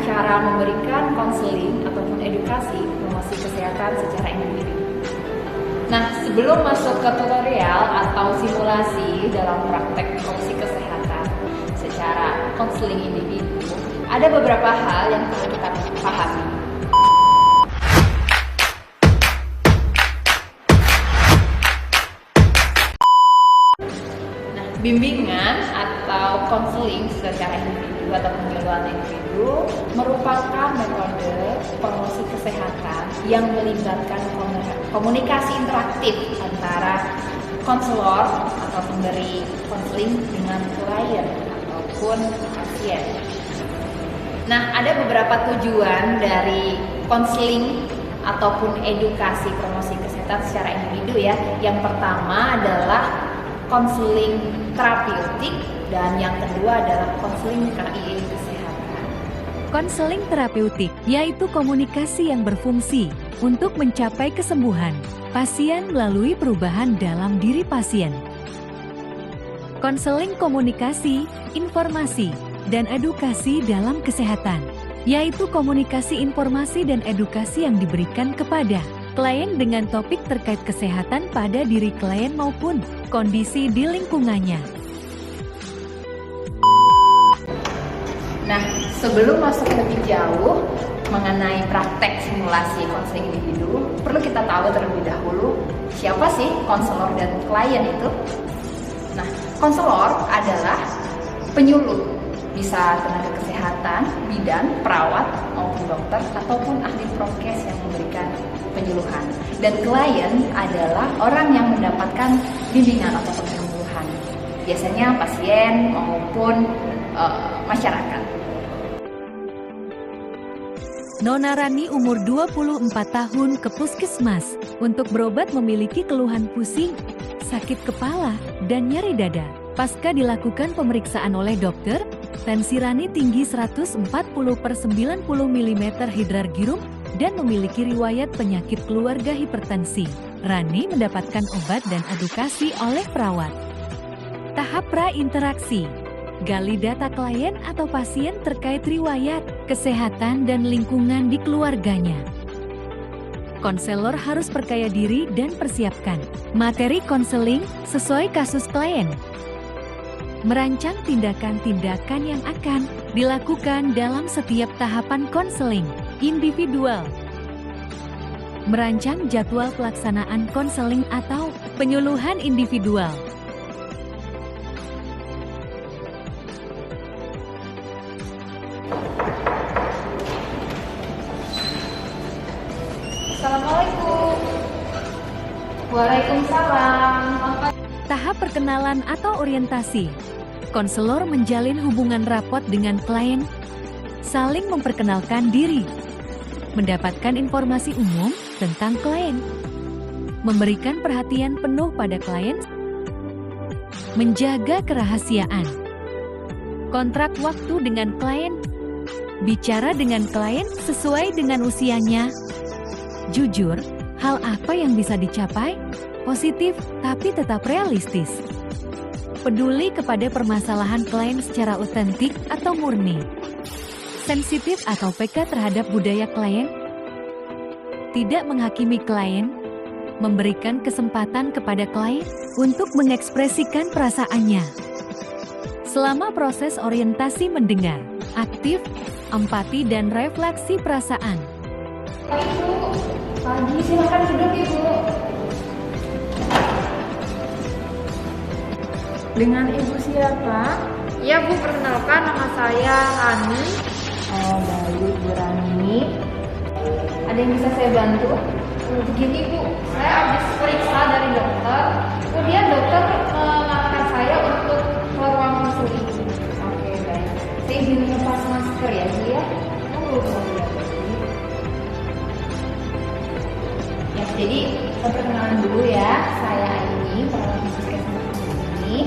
cara memberikan konseling ataupun edukasi promosi kesehatan secara individu. Nah, sebelum masuk ke tutorial atau simulasi dalam praktek promosi kesehatan secara konseling individu, ada beberapa hal yang perlu kita pahami. Nah, bimbingan atau konseling secara individu atau penyuluhan individu merupakan metode promosi kesehatan yang melibatkan komunikasi interaktif antara konselor atau pemberi konseling dengan klien ataupun pasien. Nah, ada beberapa tujuan dari konseling ataupun edukasi promosi kesehatan secara individu ya. Yang pertama adalah konseling terapeutik dan yang kedua adalah konseling KIE kesehatan. Konseling terapeutik yaitu komunikasi yang berfungsi untuk mencapai kesembuhan pasien melalui perubahan dalam diri pasien. Konseling komunikasi, informasi, dan edukasi dalam kesehatan, yaitu komunikasi informasi dan edukasi yang diberikan kepada klien dengan topik terkait kesehatan pada diri klien maupun kondisi di lingkungannya. Nah, sebelum masuk lebih jauh mengenai praktek simulasi konseling individu, perlu kita tahu terlebih dahulu siapa sih konselor dan klien itu. Nah, konselor adalah penyuluh, bisa tenaga kesehatan, bidan, perawat, maupun dokter, ataupun ahli prokes yang memberikan penyuluhan. Dan klien adalah orang yang mendapatkan bimbingan ataupun penyuluhan, biasanya pasien maupun masyarakat. Nona Rani umur 24 tahun ke puskesmas untuk berobat memiliki keluhan pusing, sakit kepala, dan nyeri dada. Pasca dilakukan pemeriksaan oleh dokter, tensi Rani tinggi 140/90 mm hidrargyrum dan memiliki riwayat penyakit keluarga hipertensi. Rani mendapatkan obat dan edukasi oleh perawat. Tahap pra-interaksi. Gali data klien atau pasien terkait riwayat, kesehatan, dan lingkungan di keluarganya. Konselor harus perkaya diri dan persiapkan materi konseling sesuai kasus klien. Merancang tindakan-tindakan yang akan dilakukan dalam setiap tahapan konseling individual. Merancang jadwal pelaksanaan konseling atau penyuluhan individual. Assalamualaikum. Waalaikumsalam. Tahap perkenalan atau orientasi. Konselor menjalin hubungan rapot dengan klien, saling memperkenalkan diri, mendapatkan informasi umum tentang klien, memberikan perhatian penuh pada klien, menjaga kerahasiaan, kontrak waktu dengan klien, bicara dengan klien sesuai dengan usianya, jujur, hal apa yang bisa dicapai, positif tapi tetap realistis. Peduli kepada permasalahan klien secara otentik atau murni. Sensitif atau peka terhadap budaya klien. Tidak menghakimi klien. Memberikan kesempatan kepada klien untuk mengekspresikan perasaannya. Selama proses orientasi mendengar, aktif, empati dan refleksi perasaan. Ibu, pagi silakan duduk Ibu. Dengan Ibu siapa? Ya Bu, perkenalkan nama saya Rani. Oh baik Bu Rani. Ada yang bisa saya bantu? Begini Bu, saya habis periksa dari dokter. Kemudian dokter mengatakan saya untuk ke ruang konseling. Oke baik. Saya izin lepas masker ya Bu ya. Ya jadi perkenalan dulu ya. Saya Aini, perawat di puskesmas ini.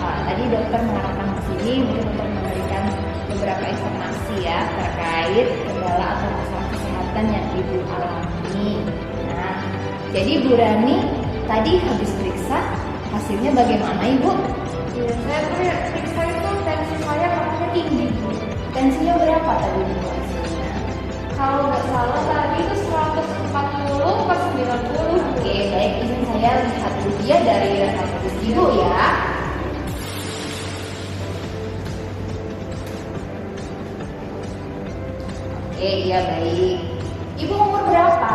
Tadi dokter mengarahkan ke sini mungkin untuk memberikan beberapa informasi ya terkait kendala atau masalah kesehatan yang Ibu alami. Nah, jadi Bu Rani tadi habis periksa, hasilnya bagaimana Ibu? Ya, saya periksa itu tensi saya katanya tinggi Bu. Tensinya berapa tadi Bu? Kalau nggak salah tadi itu 140 ke 90. Oke, baik, izin saya lihat dulu ya dari rekam medis ibu ya. Oke, iya baik. Ibu umur berapa?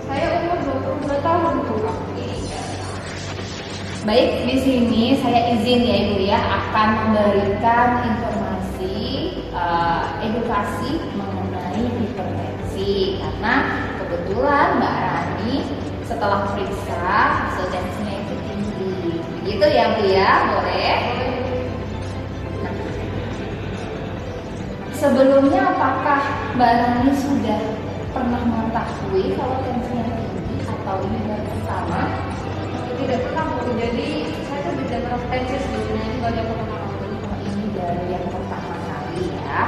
Saya umur 22 tahun Bu. Oke, iya. Baik, di sini saya izin ya Ibu ya akan memberikan informasi edukasi mengenai hipertensi karena kebetulan Mbak Rani setelah periksa hasil tensinya itu tinggi. Begitu ya Bu ya, boleh? Nah, sebelumnya apakah Mbak Rani sudah pernah mengetahui kalau tensinya tinggi atau ini baru pertama? Tidak pernah Bu. Jadi saya tuh gejala tensi sebelumnya ini nggak ada pengalaman. Ini dari yang pertama kali ya.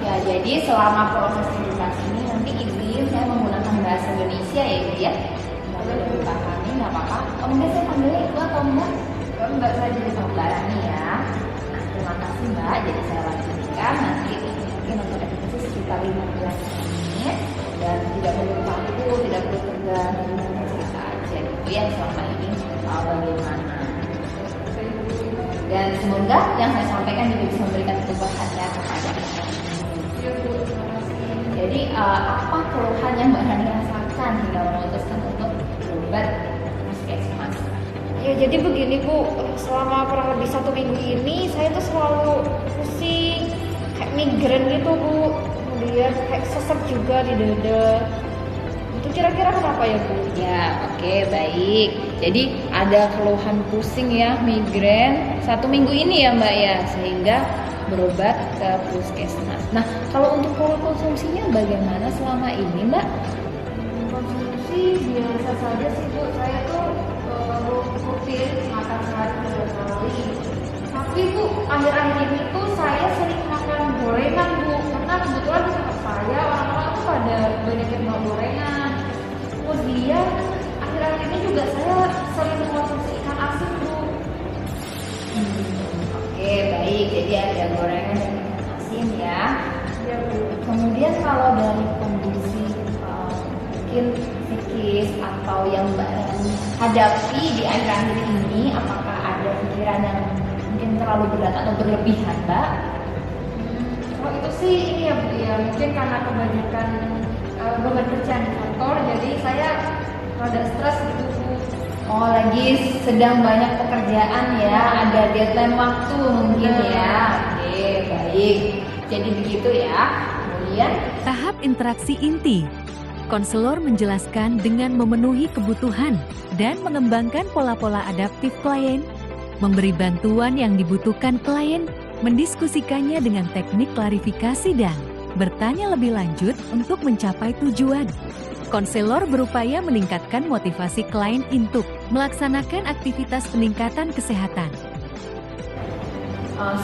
Ya, jadi selama proses edukasi ini nanti izin saya menggunakan bahasa Indonesia ya Ibu ya. Kalau udah dipahami nggak apa-apa. Oh enggak, saya panggilnya Ibu atau enggak? Kalau Mbak saya jadi Mbak Rani ya. Nah, terima kasih Mbak. Jadi saya lanjutkan nanti mungkin untuk edukasi sekitar 15 menit dan tidak perlu kaku, tidak perlu tegang, hanya cerita aja gitu ya selama ini bagaimana. Dan semoga yang saya sampaikan juga bisa memberikan perubahan ya kepada jadi apa keluhan yang Mbak Rani rasakan hingga memutuskan untuk berobat puskesmas? Ya jadi begini Bu, selama kurang lebih 1 minggu ini saya tuh selalu pusing, kayak migrain gitu Bu. Kemudian kayak sesek juga di dada. Itu kira-kira kenapa ya Bu? Ya, oke, baik. Jadi ada keluhan pusing ya, migrain 1 minggu ini ya Mbak ya, sehingga berobat ke puskesmas. Nah, kalau untuk pola konsumsinya bagaimana selama ini Mbak? Konsumsi biasa saja sih Bu. Saya tuh rutin makan sehari 3 kali. Tapi Bu, akhir-akhir ini tuh saya sering makan gorengan Bu. Karena kebetulan di tempat saya orang-orang tuh pada banyak yang mau gorengan. Kemudian akhir-akhir ini juga saya sering mengkonsumsi ikan asin Bu. Oke, baik. Jadi ada gorengan dan ikan asin ya. Ya Bu. Kemudian kalau dari kondisi mungkin psikis atau yang Mbak Rani hadapi di akhir-akhir ini, apakah ada pikiran yang mungkin terlalu berat atau berlebihan Mbak? Kalau itu sih ini ya Bu ya, mungkin karena kebanyakan beban kerjaan di kantor, jadi saya rada stres gitu Bu. Oh, lagi sedang banyak pekerjaan ya, ada deadline waktu mungkin ya. Oke, baik. Jadi begitu ya. Kemudian Tahap interaksi inti. Konselor menjelaskan dengan memenuhi kebutuhan dan mengembangkan pola-pola adaptif klien, memberi bantuan yang dibutuhkan klien, mendiskusikannya dengan teknik klarifikasi dan bertanya lebih lanjut untuk mencapai tujuan. Konselor berupaya meningkatkan motivasi klien untuk melaksanakan aktivitas peningkatan kesehatan.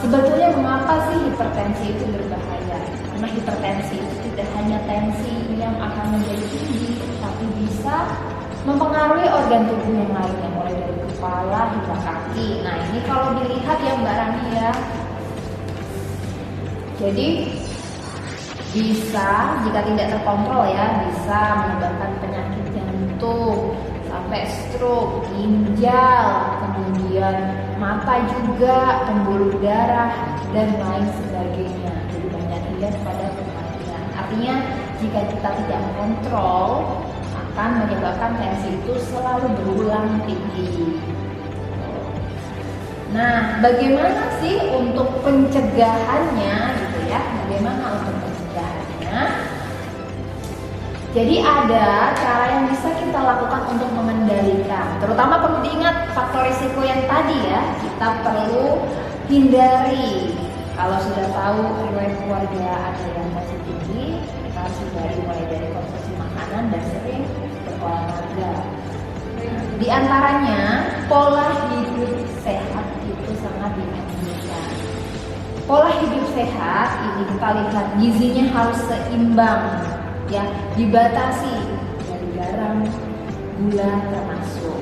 sebetulnya mengapa sih hipertensi itu berbahaya? Karena hipertensi itu tidak hanya tensi yang akan menjadi tinggi, tapi bisa mempengaruhi organ tubuh yang lainnya, mulai dari kepala hingga kaki. Nah, ini kalau dilihat ya Mbak Rani ya. Jadi bisa, jika tidak terkontrol ya, bisa menyebabkan penyakit jantung, sampai stroke, ginjal, kemudian mata juga, pembuluh darah, dan lain sebagainya. Jadi banyak hingga pada kematian. Artinya jika kita tidak mengontrol, akan menyebabkan tensi itu selalu berulang tinggi. Nah, bagaimana sih untuk pencegahannya gitu ya? Bagaimana untuk pencegahannya? Jadi ada cara yang bisa kita lakukan untuk mengendalikan. Terutama perlu diingat faktor risiko yang tadi ya. Kita perlu hindari. Kalau sudah tahu riwayat keluarga ada yang masih tinggi, kita harus hindari mulai dari konsumsi makanan dan sering berolahraga. Di antaranya pola hidup sehat itu sangat dianjurkan. Pola hidup sehat ini kita lihat gizinya harus seimbang, ya, dibatasi dari garam, gula termasuk.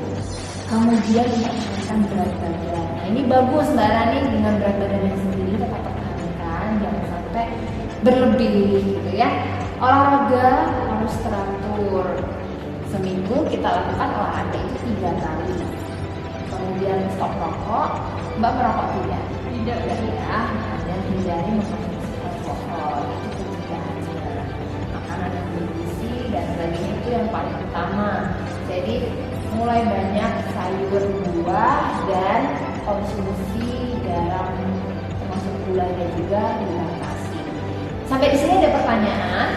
Kemudian diperhatikan berat badan. Nah ini bagus Mbak Rani, dengan berat badan yang sendiri tetap pertahankan, jangan sampai berlebih gitu ya. Olahraga harus teratur. Seminggu kita lakukan olahraga itu 3 kali. Kemudian stop rokok. Mbak merokok tidak? Tidak. Ya. Dan hindari mengkonsumsi alkohol, itu pencegahannya. Makanan yang bergizi dan sebagainya itu yang paling utama. Jadi mulai banyak sayur, buah, dan konsumsi garam termasuk gulanya juga dibatasi. Sampai di sini ada pertanyaan?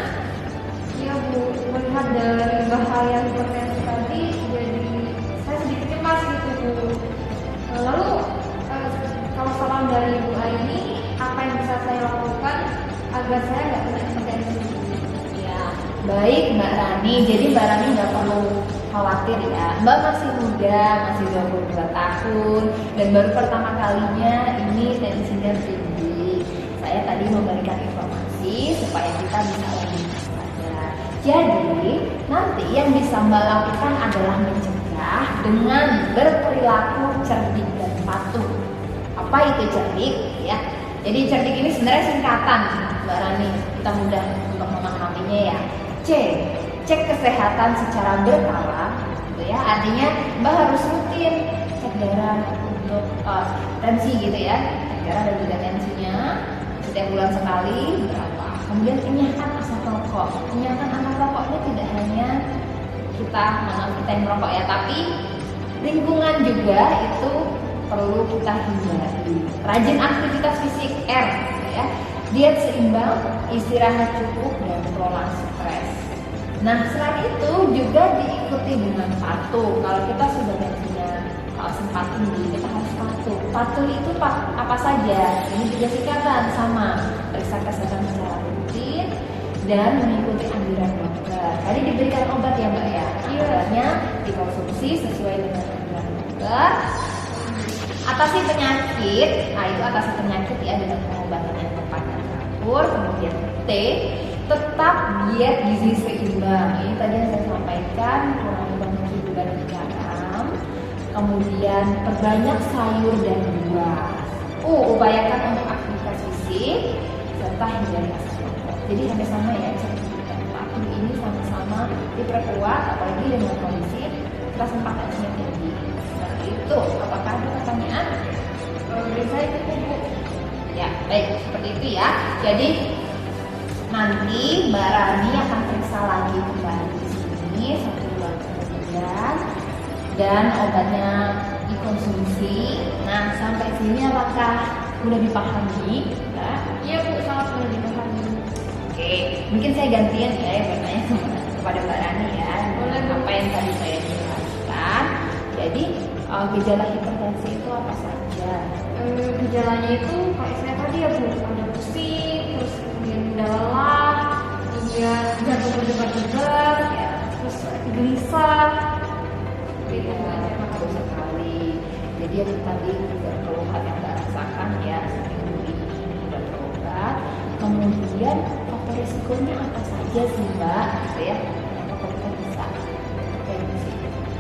Iya Bu, melihat dari bahaya hipertensi tadi, jadi saya sedikit cemas gitu Bu. Lalu kalau saran dari Bu Aini, apa yang bisa saya lakukan agar saya nggak kena hipertensi? Ya, baik Mbak Rani. Jadi Mbak Rani nggak perlu khawatir ya. Mbak masih muda, masih 22 tahun, dan baru pertama kalinya ini tensinya tinggi. Saya tadi memberikan informasi supaya kita bisa lebih waspada. Jadi nanti yang bisa Mbak lakukan adalah mencegah dengan berperilaku cerdik dan patuh. Apa itu cerdik? Ya. Jadi cerdik ini sebenarnya singkatan Mbak Rani. Kita mudah untuk memahaminya ya. C. Cek kesehatan secara berkala, gitu ya. Artinya Mbak harus rutin cek darah untuk tensi gitu ya. Cek darah dan juga tensinya setiap bulan sekali berapa. Kemudian kenyahkan asap rokok. Kenyahkan asap rokok ini tidak hanya kita yang merokok ya, tapi lingkungan juga itu perlu kita hindari. Rajin aktivitas fisik R, gitu ya. Diet seimbang, istirahat cukup, dan kelola stres. Nah, selain itu juga diikuti dengan patuh. Kalau kita sudah tensinya sempat tinggi, kita harus patuh. Patuh itu apa saja? Ini juga singkatan sama. Periksa kesehatan secara rutin dan mengikuti anjuran dokter. Tadi diberikan obat ya Mbak ya? Obatnya dikonsumsi sesuai dengan anjuran dokter. Atasi penyakit, nah itu atasi penyakit ya dengan pengobatan yang tepat dan teratur. Kemudian T, tetap diet gizi seimbang. Ini tadi yang saya sampaikan, kurangi konsumsi gula dan garam. Kemudian perbanyak sayur dan buah. Upayakan untuk aktivitas fisik serta hindari asap rokok. Jadi hampir sama ya, cerdik dan patuh ini sama-sama diperkuat, apalagi dengan kondisi kita sempat tensinya tinggi. Seperti itu. Apakah ada pertanyaan? Dari saya cukup Bu. Ya, baik seperti itu ya. Jadi nanti Mbak Rani akan periksa lagi kembali di sini 1 bulan kemudian dan obatnya dikonsumsi. Nah, sampai sini apakah udah dipahami? Nah, Iya Bu, sangat mudah dipahami. oke, mungkin saya gantian ya yang bertanya kepada Mbak Rani ya. Boleh, Bu. Apa yang tadi saya jelaskan. Jadi gejala hipertensi itu apa saja? Gejalanya itu kayak saya tadi ya Bu, ada pusing, terus kemudian ada lelah, kemudian jantung berdebar-debar, ya, terus gelisah. Itu Iya, betul sekali. Jadi yang tadi juga keluhan yang Mbak rasakan ya seminggu ini sudah berobat. Kemudian faktor risikonya apa saja sih Mbak? Gitu ya. Apakah kita bisa prediksi?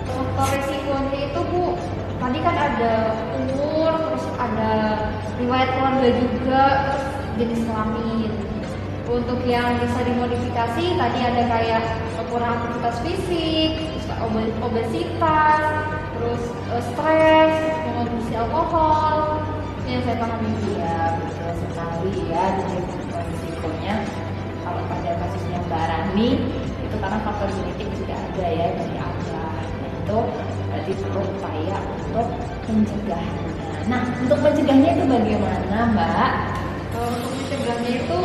Faktor resikonya itu Bu, tadi kan ada umur, terus ada riwayat keluarga juga, terus jenis kelamin. Untuk yang bisa dimodifikasi tadi ada kayak kurang aktivitas fisik, terus obesitas, terus stres, mengonsumsi alkohol. Ini yang saya pahami. Iya, betul sekali ya. Jadi faktor risikonya kalau pada kasusnya Mbak Rani itu karena faktor genetik juga ada ya dari abah. Itu berarti perlu upaya untuk pencegahannya. Nah, untuk mencegahnya itu bagaimana Mbak? Untuk mencegahnya itu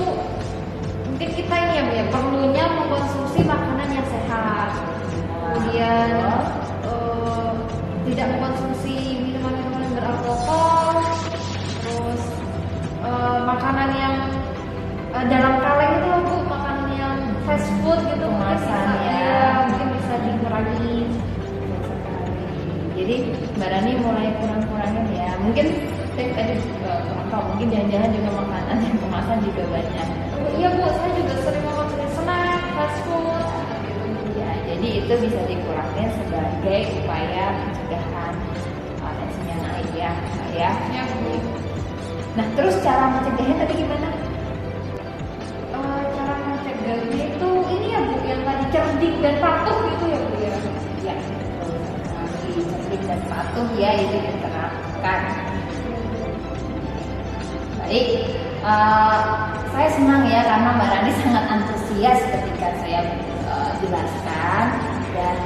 mungkin kita ini ya Bu ya, perlunya mengkonsumsi makanan yang sehat. Kemudian tidak mengkonsumsi minuman-minuman yang beralkohol, terus makanan yang dalam kaleng itu loh Bu, makanan yang fast food gitu mungkin bisa, Kemasan ya. mungkin bisa dikurangi. Betul sekali. Jadi Mbak Rani mulai kurang-kurangin ya. Mungkin saya tadi kurang tahu, mungkin jangan-jangan juga makanan yang kemasan juga banyak. Iya Bu, saya juga sering mengkonsumsi snack, fast food. Ya, jadi itu bisa dikurangin sebagai upaya pencegahan tensinya naik ya, Mbak ya. Ya Bu. Nah, terus cara mencegahnya tadi gimana? cerdik dan patuh gitu ya Bu ya. Ya, betul sekali. Cerdik dan patuh ya itu diterapkan. Baik, saya senang ya karena Mbak Rani sangat antusias ketika saya jelaskan, dan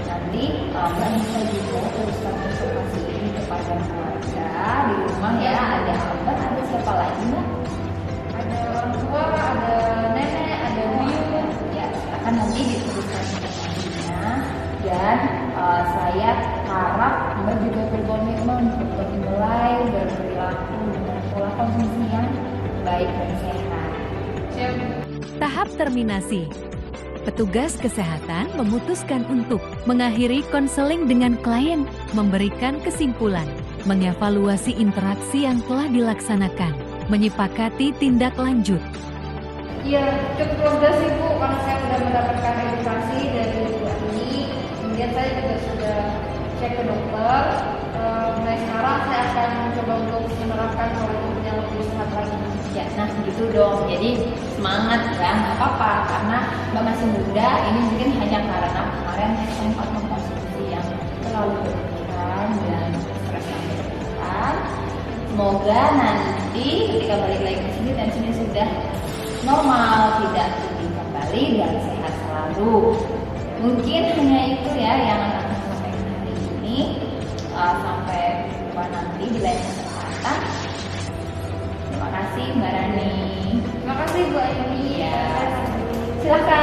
nanti Mbak bisa juga teruskan konsultasi ini kepada keluarga di rumah ya. Ada Abah, ada siapa lagi Mbak? Ada orang tua, ada nenek, ada buyut. Ya, silakan nanti diteruskan informasinya, dan saya harap Mbak juga berkomitmen untuk dimulai berperilaku dengan pola konsumsi yang baik dan sehat. Siap. Tahap terminasi. Petugas kesehatan memutuskan untuk mengakhiri konseling dengan klien, memberikan kesimpulan, mengevaluasi interaksi yang telah dilaksanakan, menyepakati tindak lanjut. Iya, cukup lega sih Bu, karena saya sudah mendapatkan edukasi dari Bu Ani. Kemudian saya juga sudah cek ke dokter. Mulai sekarang saya akan mencoba untuk menerapkan pola hidup yang lebih sehat lagi. Ya, nah gitu dong. Jadi semangat ya, nggak apa-apa karena Mbak masih muda. Ini mungkin hanya karena kemarin sempat mengkonsumsi yang terlalu berlebihan dan stres yang berlebihan. Semoga nanti ketika balik lagi ke sini tensinya sudah normal, tidak tinggi kembali dan sehat selalu. Mungkin hanya itu ya yang akan saya sampaikan hari ini. Sampai jumpa nanti di lain kesempatan. Terima kasih Mbak Rani. Terima kasih Bu Ani. Ya, silakan.